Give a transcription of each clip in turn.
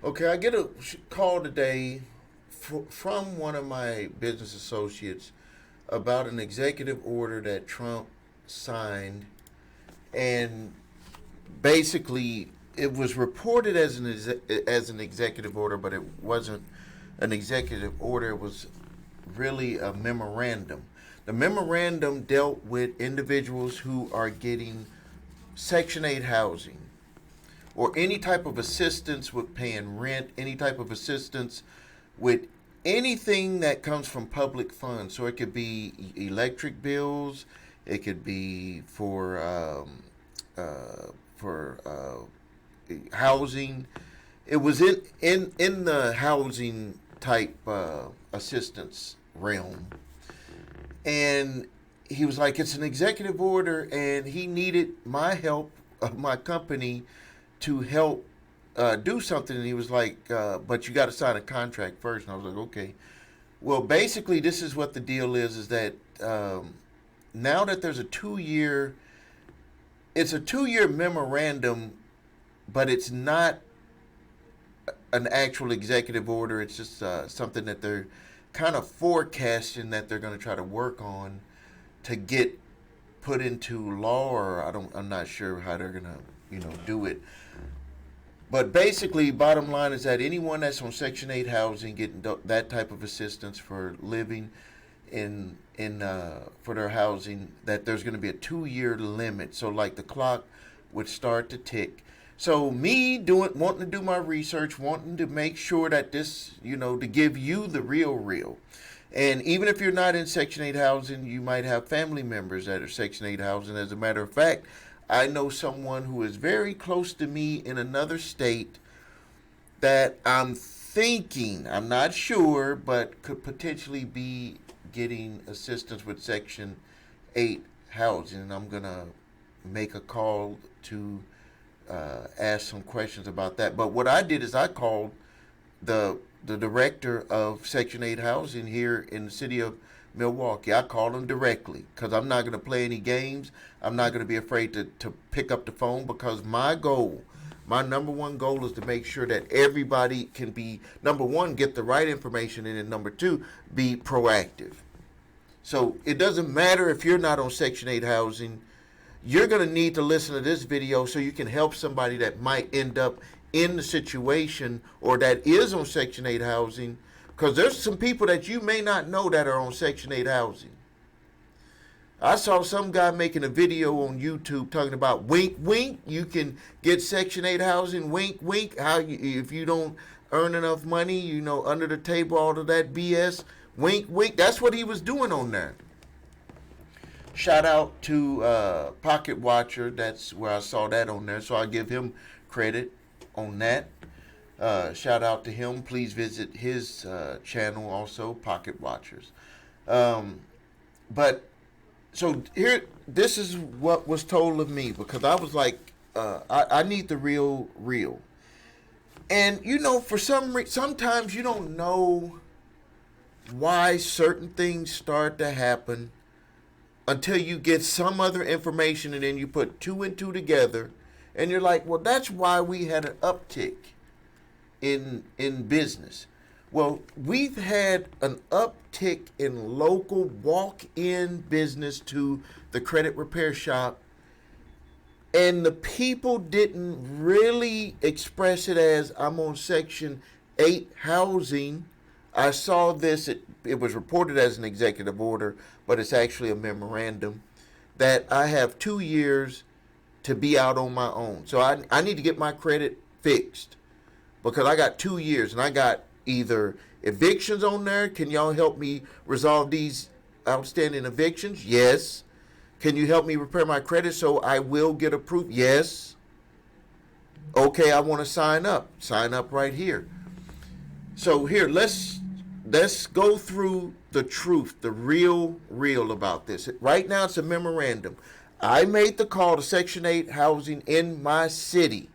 Okay, I get a call today from one of my business associates about an executive order that Trump signed, and basically it was reported as an executive order, but it wasn't an executive order. It was really a memorandum. The memorandum dealt with individuals who are getting Section 8 housing or any type of assistance with paying rent, any type of assistance with anything that comes from public funds. So it could be electric bills, it could be housing. It was in the housing type assistance realm, and he was like, "It's an executive order," and he needed my help of my company to help do something. And he was like, "But you got to sign a contract first." And I was like, "Okay." Well, basically, this is what the deal is that now that there's it's a 2 year memorandum, but it's not an actual executive order. It's just something that they're kind of forecasting that they're going to try to work on to get put into law, or I'm not sure how they're going to do it. But basically, bottom line is that anyone that's on Section 8 housing getting that type of assistance for living in for their housing, that there's going to be a 2 year limit. So like the clock would start to tick. So me wanting to do my research, wanting to make sure that this, to give you the real. And even if you're not in Section 8 housing, you might have family members that are Section 8 housing. As a matter of fact, I know someone who is very close to me in another state that I'm not sure, but could potentially be getting assistance with Section 8 housing. And I'm going to make a call to ask some questions about that. But what I did is I called the director of Section 8 housing here in the city of Milwaukee. I called him directly because I'm not going to play any games. I'm not going to be afraid to pick up the phone, because my number one goal is to make sure that everybody can be, number one, get the right information, and then number two, be proactive. So it doesn't matter if you're not on Section 8 housing. You're going to need to listen to this video so you can help somebody that might end up in the situation or that is on Section 8 housing, because there's some people that you may not know that are on Section 8 housing. I saw some guy making a video on YouTube talking about wink, wink, you can get Section 8 housing, wink, wink, if you don't earn enough money, under the table, all of that BS, wink, wink. That's what he was doing on there. Shout out to Pocket Watcher. That's where I saw that on there, so I give him credit on that. Shout out to him. Please visit his channel also, Pocket Watchers. But so here, this is what was told of me, because I was like, I need the real. And for sometimes you don't know why certain things start to happen until you get some other information, and then you put two and two together, and you're like, well, that's why we had an uptick in business. Well, we've had an uptick in local walk-in business to the credit repair shop, and the people didn't really express it as, I'm on Section 8 housing. I saw this, it was reported as an executive order, but it's actually a memorandum that I have 2 years to be out on my own. So I need to get my credit fixed, because I got 2 years, and I got either evictions on there. Can y'all help me resolve these outstanding evictions? Yes. Can you help me repair my credit so I will get approved? Yes. Okay, I want to sign up. Sign up right here. So here, let's go through the truth, the real about this. Right now, it's a memorandum. I made the call to Section 8 housing in my city,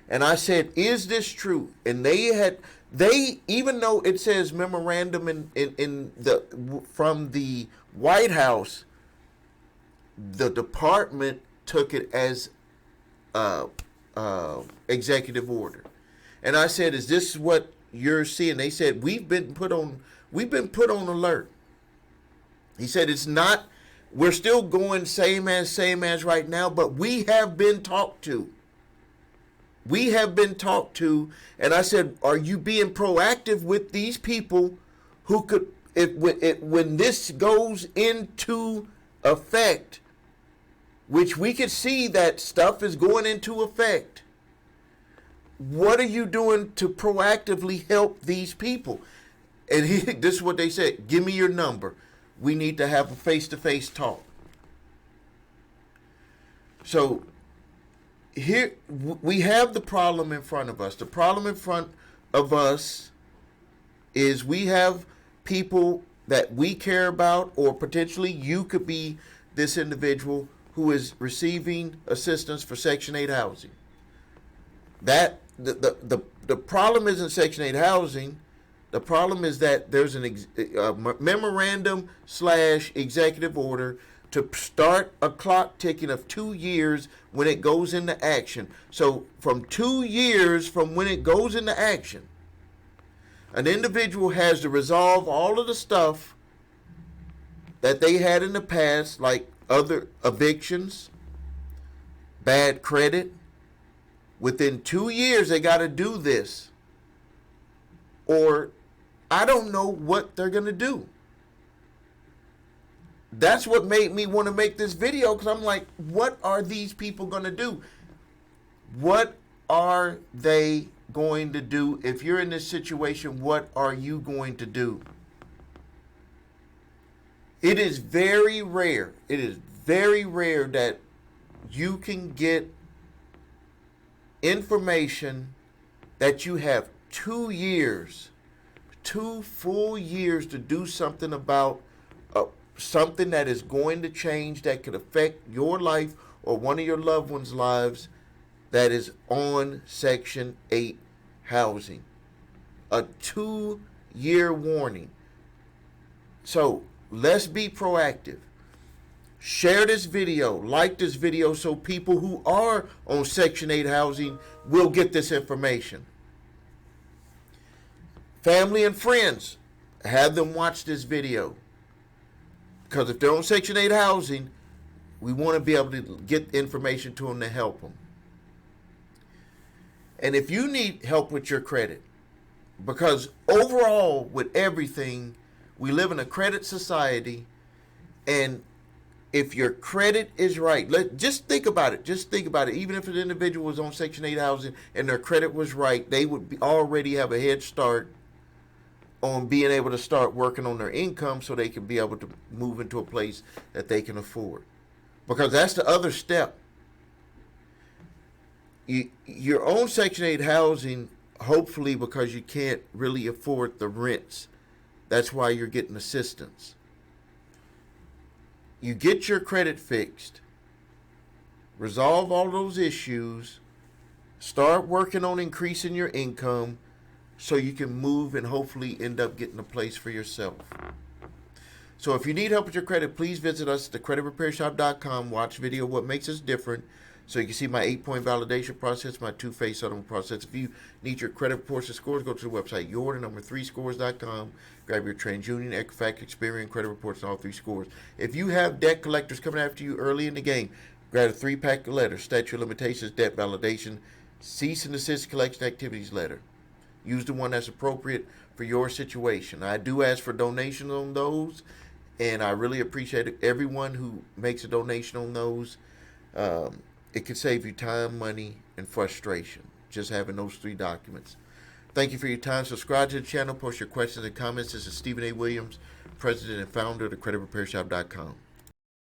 and I said, "Is this true?" And they even though it says memorandum from the White House, the department took it as executive order. And I said, is this what you're seeing? They said, we've been put on alert. He said, it's not, we're still going same as right now, but we have been talked to. We have been talked to. And I said, are you being proactive with these people who could, when this goes into effect, which we could see that stuff is going into effect, what are you doing to proactively help these people? And this is what they said, give me your number. We need to have a face-to-face talk. So here we have the problem in front of us. The problem in front of us is we have people that we care about, or potentially you could be this individual who is receiving assistance for Section 8 housing. That the problem isn't Section 8 housing. The problem is that there's a memorandum / executive order to start a clock ticking of 2 years when it goes into action. So from 2 years from when it goes into action, an individual has to resolve all of the stuff that they had in the past, like other evictions, bad credit. Within 2 years, they got to do this. Or I don't know what they're going to do. That's what made me want to make this video, because I'm like, what are these people going to do? What are they going to do? If you're in this situation, what are you going to do? It is very rare. It is very rare that you can get information that you have 2 years, 2 full years to do something about something that is going to change, that could affect your life or one of your loved ones' lives, that is on Section 8 housing. A 2-year warning. So let's be proactive. Share this video, like this video, so people who are on Section 8 housing will get this information. Family and friends, have them watch this video. Because if they're on Section 8 housing, we want to be able to get information to them to help them. And if you need help with your credit, because overall with everything, we live in a credit society, and if your credit is right, just think about it. Just think about it. Even if an individual was on Section 8 housing and their credit was right, they would already have a head start on being able to start working on their income so they can be able to move into a place that they can afford. Because that's the other step. You're on Section 8 housing, hopefully because you can't really afford the rents. That's why you're getting assistance. You get your credit fixed, resolve all those issues, start working on increasing your income so you can move and hopefully end up getting a place for yourself. So if you need help with your credit, please visit us at thecreditrepairshop.com. Watch video What Makes Us Different, so you can see my 8-point validation process, my 2-phase settlement process. If you need your credit reports and scores, go to the website your3scores.com. Grab your TransUnion, Equifax, Experian credit reports and all 3 scores. If you have debt collectors coming after you early in the game, grab a 3-pack of letters: statute of limitations, debt validation, cease and desist collection activities letter. Use the one that's appropriate for your situation. I do ask for donations on those, and I really appreciate everyone who makes a donation on those. It can save you time, money, and frustration, just having those 3 documents. Thank you for your time. Subscribe to the channel. Post your questions and comments. This is Stephen A. Williams, President and Founder of thecreditrepairshop.com.